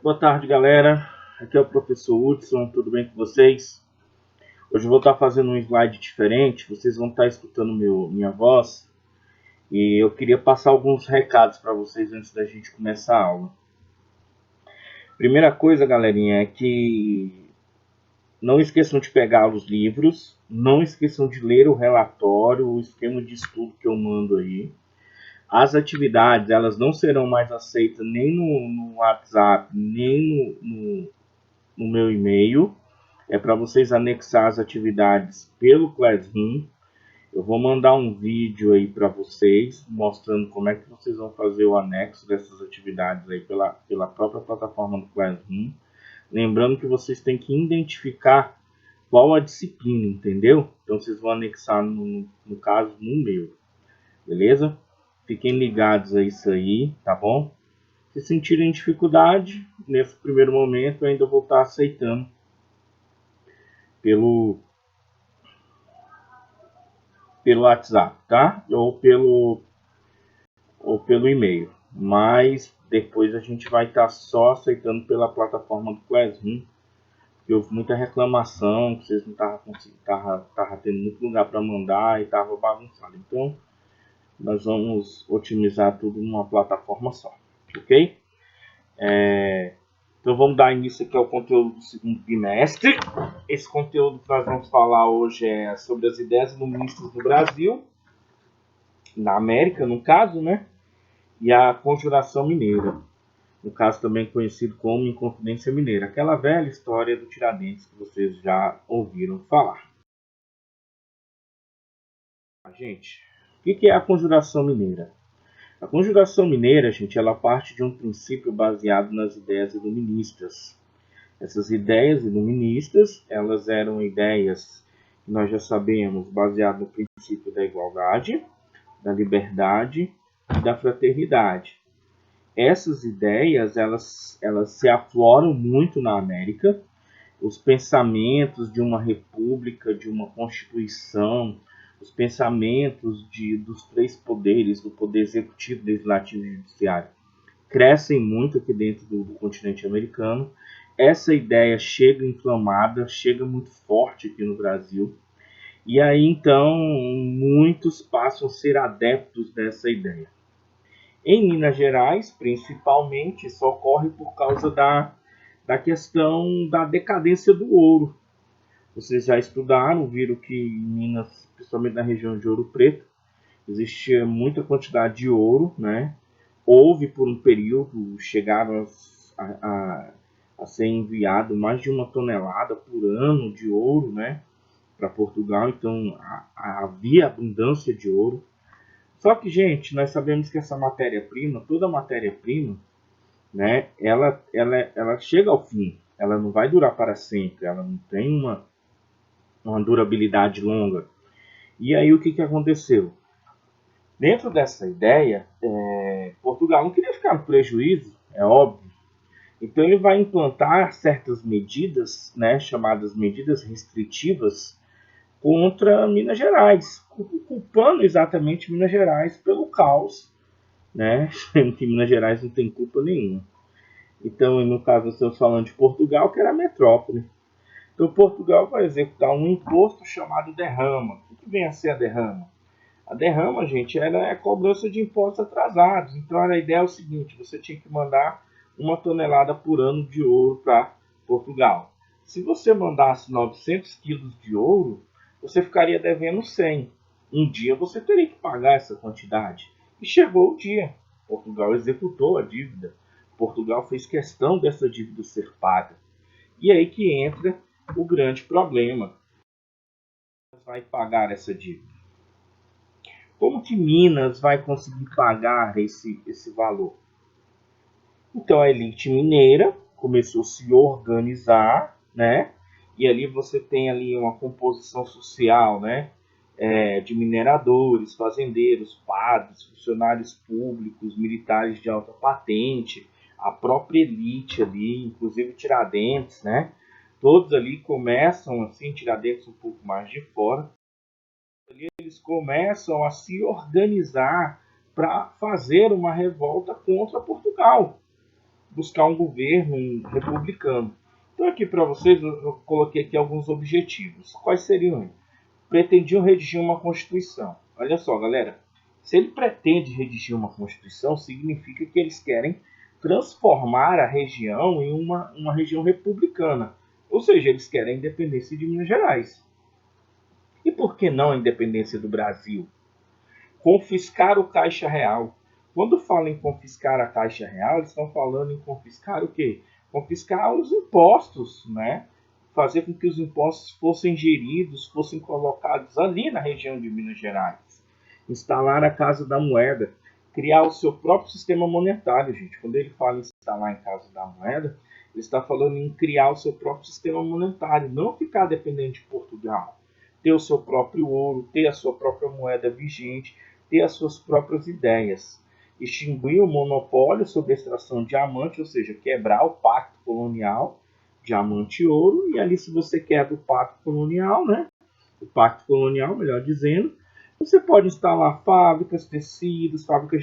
Boa tarde, galera. Aqui é o professor Hudson, tudo bem com vocês? Hoje eu vou estar fazendo um slide diferente, vocês vão estar escutando minha voz e eu queria passar alguns recados para vocês antes da gente começar a aula. Primeira coisa, galerinha, é que não esqueçam de pegar os livros, não esqueçam de ler o relatório, o esquema de estudo que eu mando aí. As atividades, elas não serão mais aceitas nem no WhatsApp, nem no meu e-mail. É para vocês anexar as atividades pelo Classroom. Eu vou mandar um vídeo aí para vocês, mostrando como é que vocês vão fazer o anexo dessas atividades aí pela própria plataforma do Classroom. Lembrando que vocês têm que identificar qual a disciplina, entendeu? Então vocês vão anexar, no caso, no meu. Beleza? Fiquem ligados a isso aí, tá bom? Se sentirem dificuldade, nesse primeiro momento, eu ainda vou estar aceitando pelo WhatsApp, tá? Ou pelo e-mail. Mas depois a gente vai estar só aceitando pela plataforma do Classroom. Porque houve muita reclamação, que vocês não estavam conseguindo, tava tendo muito lugar para mandar e estava bagunçado. Então, nós vamos otimizar tudo numa plataforma só, ok? Então vamos dar início aqui ao conteúdo do segundo bimestre. Esse conteúdo que nós vamos falar hoje é sobre as ideias iluministas no Brasil, na América, no caso, né? E a Conjuração Mineira, no caso também conhecido como Inconfidência Mineira, aquela velha história do Tiradentes que vocês já ouviram falar. Gente, o que é a Conjuração Mineira? A Conjuração Mineira, gente, ela parte de um princípio baseado nas ideias iluministas. Essas ideias iluministas, elas eram ideias que nós já sabemos, baseadas no princípio da igualdade, da liberdade e da fraternidade. Essas ideias, elas se afloram muito na América. Os pensamentos de uma república, de uma constituição, os pensamentos dos três poderes, do poder executivo, legislativo e judiciário, crescem muito aqui dentro do continente americano. Essa ideia chega inflamada, chega muito forte aqui no Brasil. E aí, então, muitos passam a ser adeptos dessa ideia. Em Minas Gerais, principalmente, isso ocorre por causa da questão da decadência do ouro. Vocês já estudaram, viram que em Minas, principalmente na região de Ouro Preto, existia muita quantidade de ouro, né? Houve por um período, chegaram a ser enviado mais de 1 tonelada por ano de ouro, né, para Portugal. Então havia abundância de ouro. Só que, gente, nós sabemos que essa matéria-prima, toda matéria-prima, né, ela chega ao fim. Ela não vai durar para sempre. Ela não tem uma durabilidade longa. E aí o que aconteceu? Dentro dessa ideia, Portugal não queria ficar no prejuízo, é óbvio. Então ele vai implantar certas medidas, né, chamadas medidas restritivas, contra Minas Gerais, culpando exatamente Minas Gerais pelo caos, né, que Minas Gerais não tem culpa nenhuma. Então, no caso, estamos falando de Portugal, que era a metrópole. Então, Portugal vai executar um imposto chamado derrama. O que vem a ser a derrama? A derrama, gente, ela é a cobrança de impostos atrasados. Então, a ideia é o seguinte: você tinha que mandar 1 tonelada por ano de ouro para Portugal. Se você mandasse 900 quilos de ouro, você ficaria devendo 100. Um dia você teria que pagar essa quantidade. E chegou o dia. Portugal executou a dívida. Portugal fez questão dessa dívida ser paga. E aí que entra o grande problema. Vai pagar essa dívida? Como que Minas vai conseguir pagar esse valor? Então a elite mineira começou a se organizar, né? E ali você tem ali uma composição social, né? De mineradores, fazendeiros, padres, funcionários públicos, militares de alta patente, a própria elite ali, inclusive Tiradentes, né? Todos ali começam, assim, Tiradentes um pouco mais de fora, ali eles começam a se organizar para fazer uma revolta contra Portugal. buscar um governo republicano. Então aqui para vocês eu coloquei aqui alguns objetivos. Quais seriam? Pretendiam redigir uma Constituição. Olha só, galera. Se ele pretende redigir uma Constituição, significa que eles querem transformar a região em uma região republicana. Ou seja, eles querem a independência de Minas Gerais. E por que não a independência do Brasil? Confiscar o Caixa Real. Quando falam em confiscar a Caixa Real, eles estão falando em confiscar o quê? Confiscar os impostos, né? Fazer com que os impostos fossem geridos, fossem colocados ali na região de Minas Gerais. Instalar a Casa da Moeda, criar o seu próprio sistema monetário, gente. Quando ele fala em instalar em Casa da Moeda, ele está falando em criar o seu próprio sistema monetário, não ficar dependente de Portugal. Ter o seu próprio ouro, ter a sua própria moeda vigente, ter as suas próprias ideias. Extinguir o monopólio sobre a extração de diamante, ou seja, quebrar o pacto colonial, diamante e ouro, e ali se você quebra o pacto colonial, né? O pacto colonial, melhor dizendo, você pode instalar fábricas de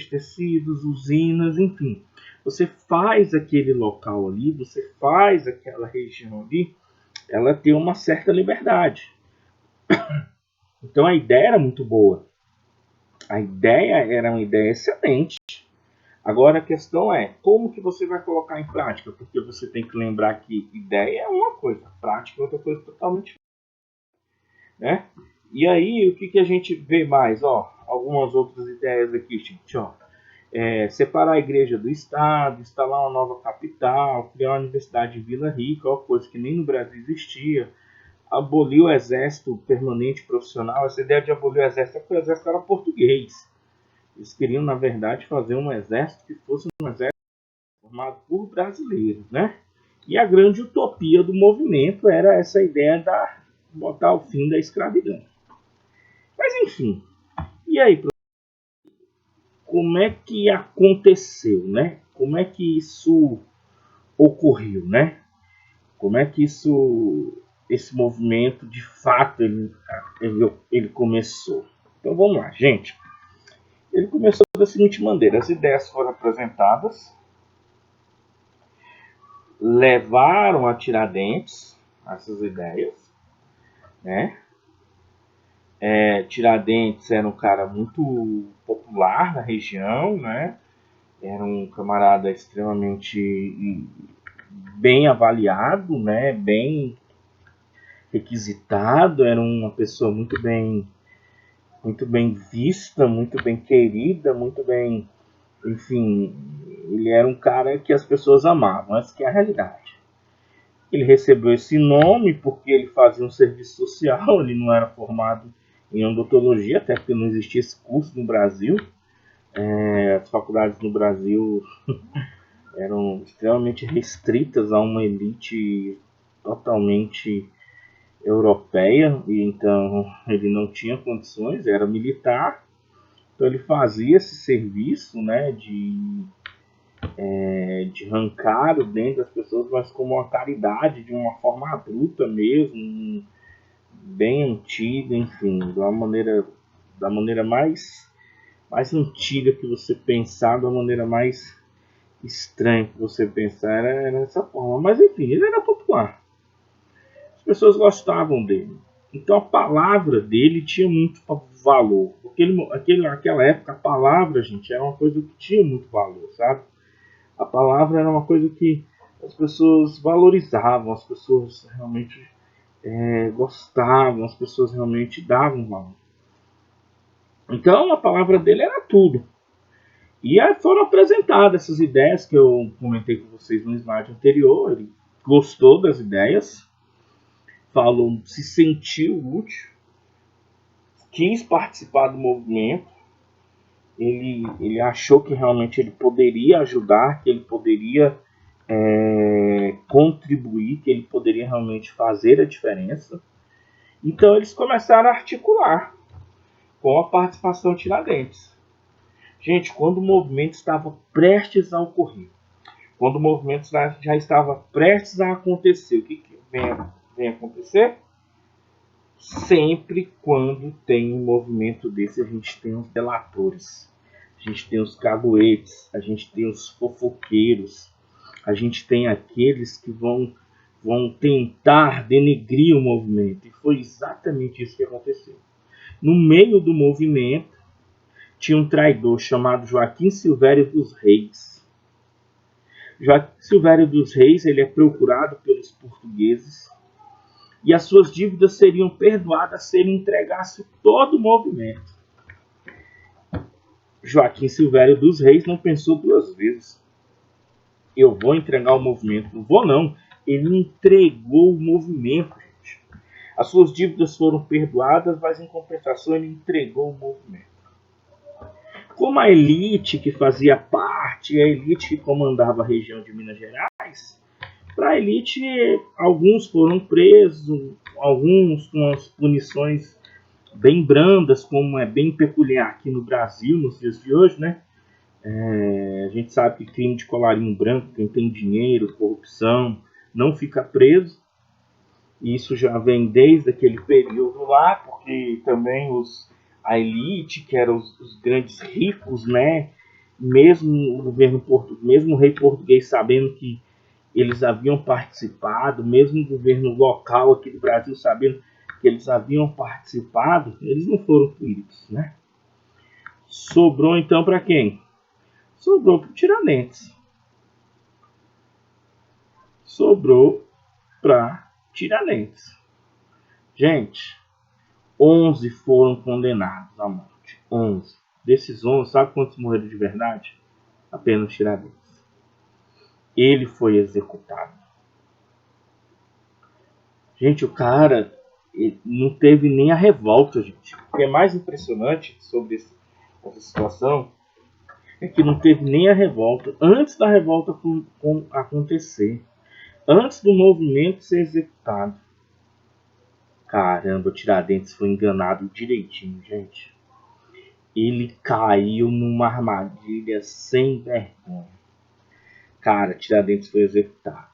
tecidos, usinas, enfim. Você faz aquele local ali, você faz aquela região ali, ela tem uma certa liberdade. Então a ideia era muito boa. A ideia era uma ideia excelente. Agora a questão é, como que você vai colocar em prática? Porque você tem que lembrar que ideia é uma coisa, prática é outra coisa totalmente diferente, né? E aí, o que a gente vê mais? Algumas outras ideias aqui, gente. Separar a igreja do Estado, instalar uma nova capital, criar uma universidade em Vila Rica, coisa que nem no Brasil existia. Abolir o exército permanente profissional. Essa ideia de abolir o exército é porque o exército era português. Eles queriam, na verdade, fazer um exército que fosse um exército formado por brasileiros, né? E a grande utopia do movimento era essa ideia de botar o fim da escravidão. Mas, enfim. E aí, como é que aconteceu, né? Como é que isso ocorreu, né? Como é que esse movimento, de fato, ele começou? Então, vamos lá, gente. Ele começou da seguinte maneira: as ideias foram apresentadas, levaram a Tiradentes essas ideias, né? Tiradentes era um cara muito popular na região, né? Era um camarada extremamente bem avaliado, né? Bem requisitado, era uma pessoa muito bem vista, muito bem querida, muito bem, enfim, ele era um cara que as pessoas amavam, essa que é a realidade. Ele recebeu esse nome porque ele fazia um serviço social, ele não era formado em odontologia, até porque não existia esse curso no Brasil. As faculdades no Brasil eram extremamente restritas a uma elite totalmente europeia, e então ele não tinha condições, era militar, então ele fazia esse serviço, né, de arrancar o dente das pessoas, mas como uma caridade, de uma forma adulta mesmo, bem antiga, enfim, da maneira mais antiga que você pensar, da maneira mais estranha que você pensar, era dessa forma. Mas enfim, ele era popular. As pessoas gostavam dele. Então a palavra dele tinha muito valor. Porque naquela época a palavra, gente, era uma coisa que tinha muito valor, sabe? A palavra era uma coisa que as pessoas valorizavam, as pessoas realmente gostavam, as pessoas realmente davam valor. Então a palavra dele era tudo. E aí foram apresentadas essas ideias que eu comentei com vocês no slide anterior. Ele gostou das ideias, falou, se sentiu útil, quis participar do movimento. Ele achou que realmente ele poderia ajudar, que ele poderia contribuir, que ele poderia realmente fazer a diferença. Então eles começaram a articular com a participação de Tiradentes. Gente, quando o movimento estava prestes a ocorrer, quando o movimento já estava prestes a acontecer, o que vem acontecer? Sempre quando tem um movimento desse, a gente tem os delatores, a gente tem os caguetes, a gente tem os fofoqueiros, a gente tem aqueles que vão tentar denegrir o movimento. E foi exatamente isso que aconteceu. No meio do movimento, tinha um traidor chamado Joaquim Silvério dos Reis. Joaquim Silvério dos Reis, ele é procurado pelos portugueses e as suas dívidas seriam perdoadas se ele entregasse todo o movimento. Joaquim Silvério dos Reis não pensou duas vezes. Eu vou entregar o movimento. Não vou, não. Ele entregou o movimento, gente. As suas dívidas foram perdoadas, mas em compensação ele entregou o movimento. Como a elite que fazia parte, a elite que comandava a região de Minas Gerais, para a elite, alguns foram presos, alguns com as punições bem brandas, como é bem peculiar aqui no Brasil nos dias de hoje, né? A gente sabe que crime de colarinho branco, quem tem dinheiro, corrupção, não fica preso. Isso já vem desde aquele período lá, porque também a elite, que eram os grandes ricos, né? Mesmo o governo mesmo o rei português sabendo que eles haviam participado, mesmo o governo local aqui do Brasil sabendo que eles haviam participado, eles não foram punidos, né? Sobrou então para quem? Sobrou para o Tiradentes. Sobrou para Tiradentes. Gente, 11 foram condenados à morte. 11. Desses 11, sabe quantos morreram de verdade? Apenas Tiradentes. Ele foi executado. Gente, o cara não teve nem a revolta, gente. O que é mais impressionante sobre essa situação é que não teve nem a revolta. Antes da revolta acontecer. Antes do movimento ser executado. Caramba, o Tiradentes foi enganado direitinho, gente. Ele caiu numa armadilha sem vergonha. Cara, Tiradentes foi executado.